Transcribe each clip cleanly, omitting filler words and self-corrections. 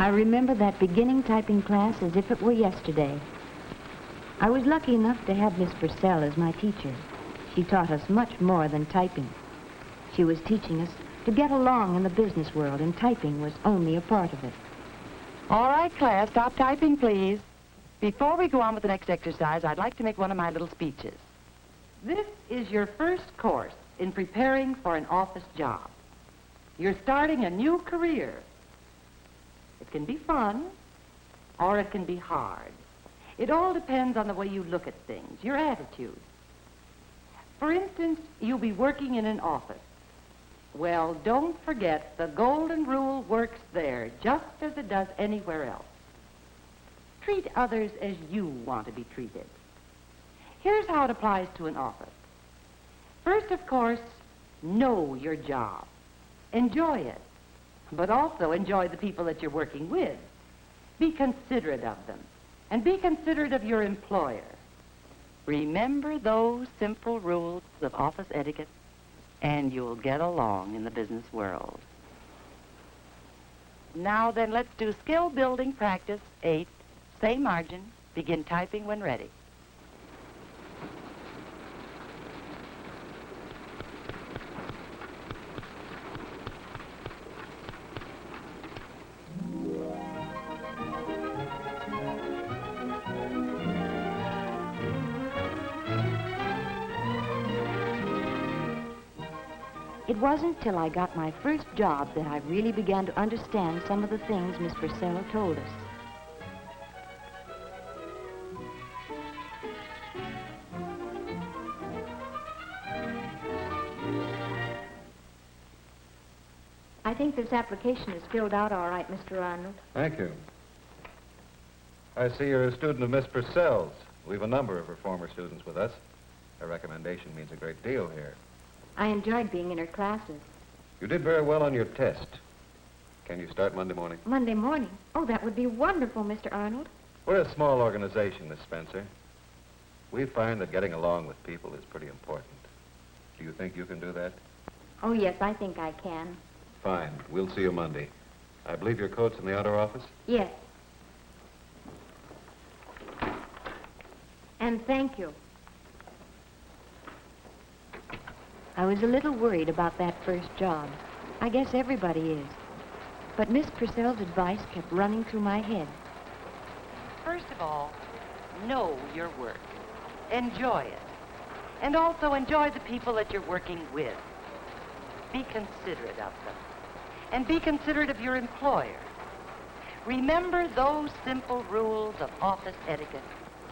I remember that beginning typing class as if it were yesterday. I was lucky enough to have Miss Purcell as my teacher. She taught us much more than typing. She was teaching us to get along in the business world, and typing was only a part of it. All right, class, stop typing, please. Before we go on with the next exercise, I'd like to make one of my little speeches. This is your first course in preparing for an office job. You're starting a new career. It can be fun, or it can be hard. It all depends on the way you look at things, your attitude. For instance, you'll be working in an office. Well, don't forget the golden rule works there just as it does anywhere else. Treat others as you want to be treated. Here's how it applies to an office. First, of course, know your job. Enjoy it. But also enjoy the people that you're working with. Be considerate of them, and be considerate of your employer. Remember those simple rules of office etiquette, and you'll get along in the business world. Now then, let's do skill building practice 8, say margin, begin typing when ready. It wasn't till I got my first job that I really began to understand some of the things Miss Purcell told us. I think this application is filled out all right, Mr. Arnold. Thank you. I see you're a student of Miss Purcell's. We've a number of her former students with us. Her recommendation means a great deal here. I enjoyed being in her classes. You did very well on your test. Can you start Monday morning? Monday morning? Oh, that would be wonderful, Mr. Arnold. We're a small organization, Miss Spencer. We find that getting along with people is pretty important. Do you think you can do that? Oh, yes, I think I can. Fine. We'll see you Monday. I believe your coat's in the outer office? Yes. And thank you. I was a little worried about that first job. I guess everybody is. But Miss Purcell's advice kept running through my head. First of all, know your work. Enjoy it. And also enjoy the people that you're working with. Be considerate of them. And be considerate of your employer. Remember those simple rules of office etiquette,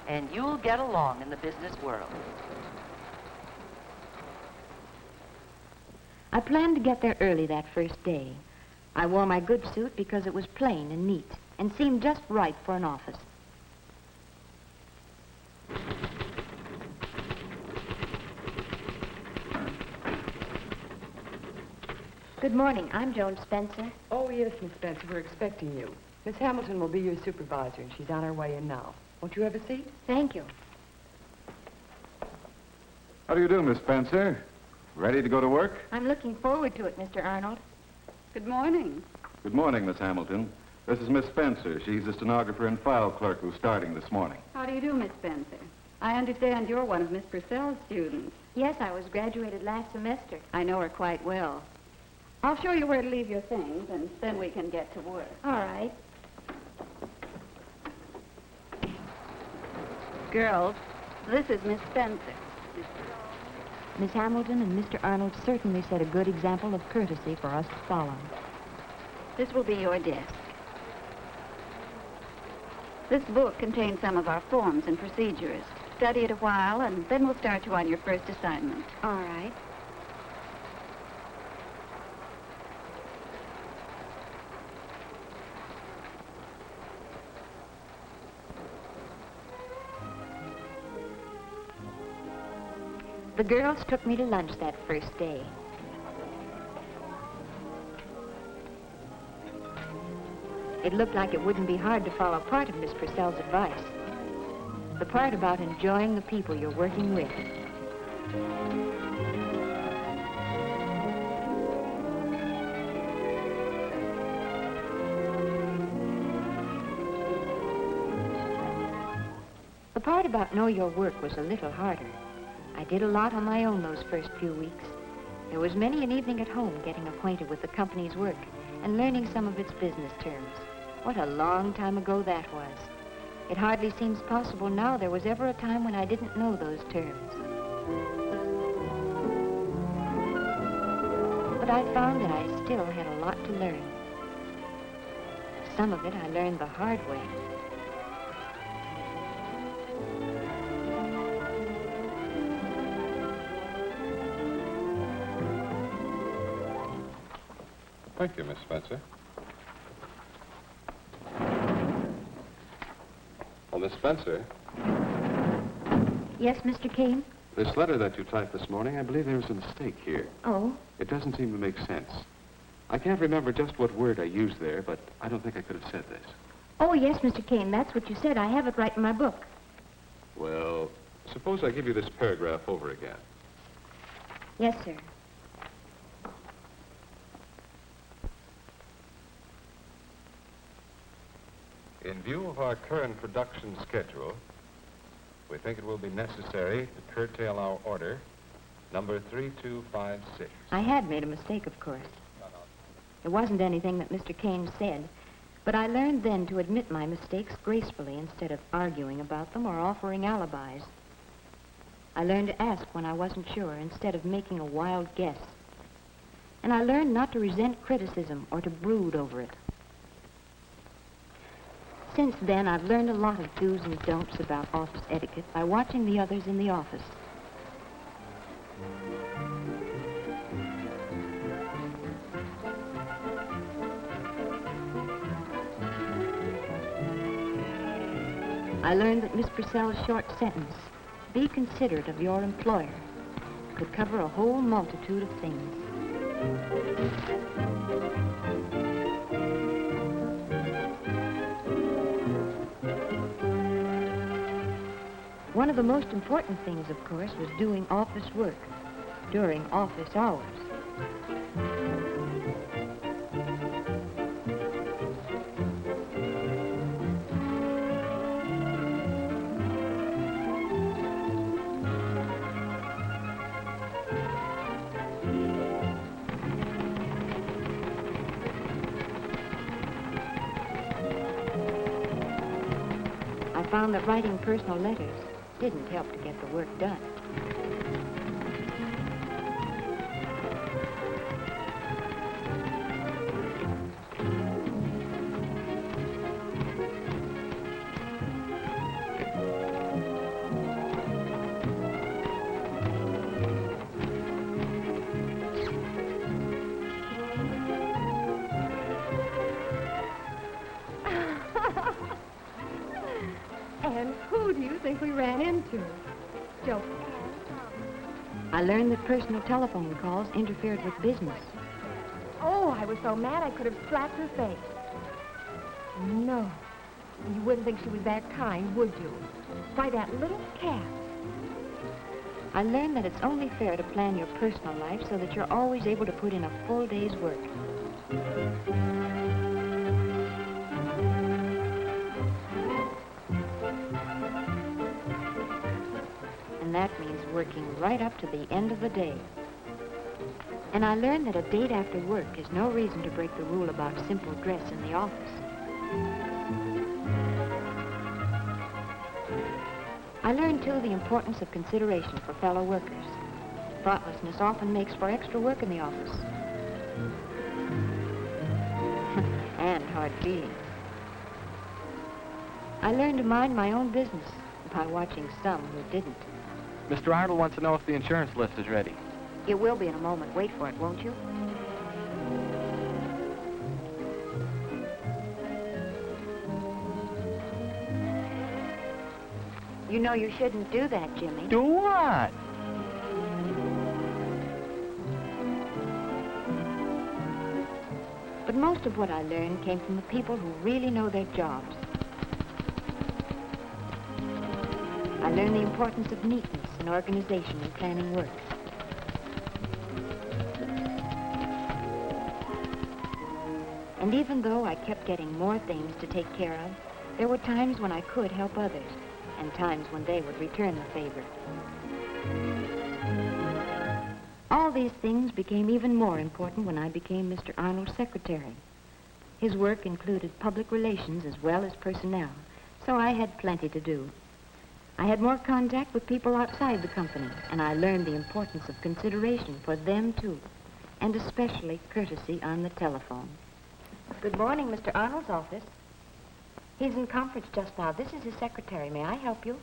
and you'll get along in the business world. I planned to get there early that first day. I wore my good suit because it was plain and neat and seemed just right for an office. Good morning. I'm Joan Spencer. Oh, yes, Miss Spencer. We're expecting you. Miss Hamilton will be your supervisor, and she's on her way in now. Won't you have a seat? Thank you. How do you do, Miss Spencer? Ready to go to work? I'm looking forward to it, Mr. Arnold. Good morning. Good morning, Miss Hamilton. This is Miss Spencer. She's the stenographer and file clerk who's starting this morning. How do you do, Miss Spencer? I understand you're one of Miss Purcell's students. Yes, I was graduated last semester. I know her quite well. I'll show you where to leave your things, and then we can get to work. All right. Girls, this is Miss Spencer. Miss Hamilton and Mr. Arnold certainly set a good example of courtesy for us to follow. This will be your desk. This book contains some of our forms and procedures. study it a while, and then we'll start you on your first assignment. All right. The girls took me to lunch that first day. It looked like it wouldn't be hard to follow part of Miss Purcell's advice. The part about enjoying the people you're working with. The part about know your work was a little harder. I did a lot on my own those first few weeks. There was many an evening at home getting acquainted with the company's work and learning some of its business terms. What a long time ago that was. It hardly seems possible now there was ever a time when I didn't know those terms. But I found that I still had a lot to learn. Some of it I learned the hard way. Thank you, Miss Spencer. Well, Miss Spencer, Yes, Mr. Kane? this letter that you typed this morning, I believe there was a mistake here. Oh, It doesn't seem to make sense. I can't remember just what word I used there, but I don't think I could have said this. oh yes, Mr. Kane, that's what you said. I have it right in my book. Well, suppose I give you this paragraph over again. Yes, sir. In view of our current production schedule, we think it will be necessary to curtail our order, number 3256. I had made a mistake, of course. It wasn't anything that Mr. Kane said, but I learned then to admit my mistakes gracefully instead of arguing about them or offering alibis. I learned to ask when I wasn't sure instead of making a wild guess. And I learned not to resent criticism or to brood over it. Since then, I've learned a lot of do's and don'ts about office etiquette by watching the others in the office. I learned that Miss Purcell's short sentence, "Be considerate of your employer," could cover a whole multitude of things. One of the most important things, of course, was doing office work during office hours. I found that writing personal letters didn't help to get the work done. And who do you think we ran into? Joe. I learned that personal telephone calls interfered with business. Oh, I was so mad I could have slapped her face. No, you wouldn't think she was that kind, would you? Why, that little cat. I learned that it's only fair to plan your personal life so that you're always able to put in a full day's work. And that means working right up to the end of the day. And I learned that a date after work is no reason to break the rule about simple dress in the office. I learned, too, the importance of consideration for fellow workers. Thoughtlessness often makes for extra work in the office. And hard feelings. I learned to mind my own business, by watching some who didn't. Mr. Arnold wants to know if the insurance list is ready. It will be in a moment. Wait for it, won't you? You know you shouldn't do that, Jimmy. Do what? But most of what I learned came from the people who really know their jobs. I learned the importance of neatness and organization in planning work. And even though I kept getting more things to take care of, there were times when I could help others, and times when they would return the favor. All these things became even more important when I became Mr. Arnold's secretary. His work included public relations as well as personnel, so I had plenty to do. I had more contact with people outside the company, and I learned the importance of consideration for them, too, and especially courtesy on the telephone. Good morning, Mr. Arnold's office. He's in conference just now. This is his secretary. May I help you?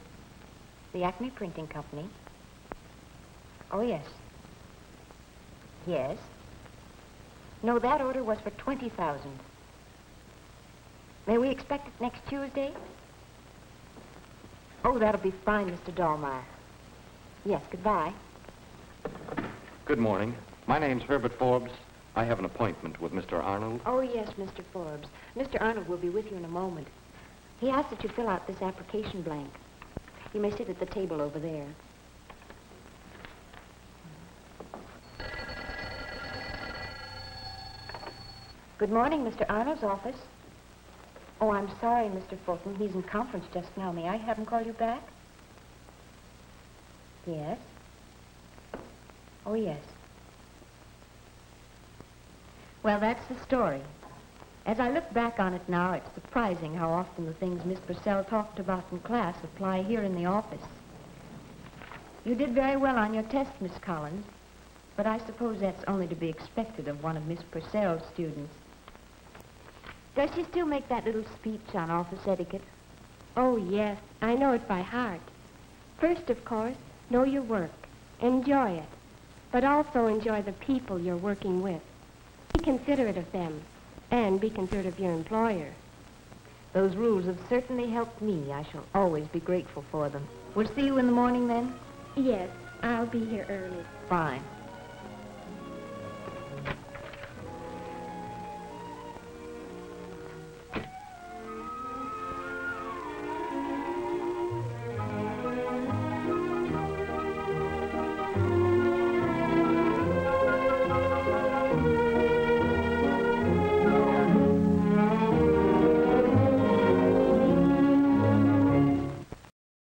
The Acme Printing Company. Oh, yes. Yes. No, that order was for 20,000. May we expect it next Tuesday? Oh, that'll be fine, Mr. Dahlmeyer. Yes, goodbye. Good morning. My name's Herbert Forbes. I have an appointment with Mr. Arnold. Oh, yes, Mr. Forbes. Mr. Arnold will be with you in a moment. He asked that you fill out this application blank. You may sit at the table over there. Good morning, Mr. Arnold's office. Oh, I'm sorry, Mr. Fulton. He's in conference just now. May I have him call you back? Yes. Oh, yes. Well, that's the story. As I look back on it now, it's surprising how often the things Miss Purcell talked about in class apply here in the office. You did very well on your test, Miss Collins, but I suppose that's only to be expected of one of Miss Purcell's students. Does she still make that little speech on office etiquette? Oh, yes. I know it by heart. First, of course, know your work. Enjoy it. But also enjoy the people you're working with. Be considerate of them. And be considerate of your employer. Those rules have certainly helped me. I shall always be grateful for them. We'll see you in the morning, then? Yes, I'll be here early. Fine.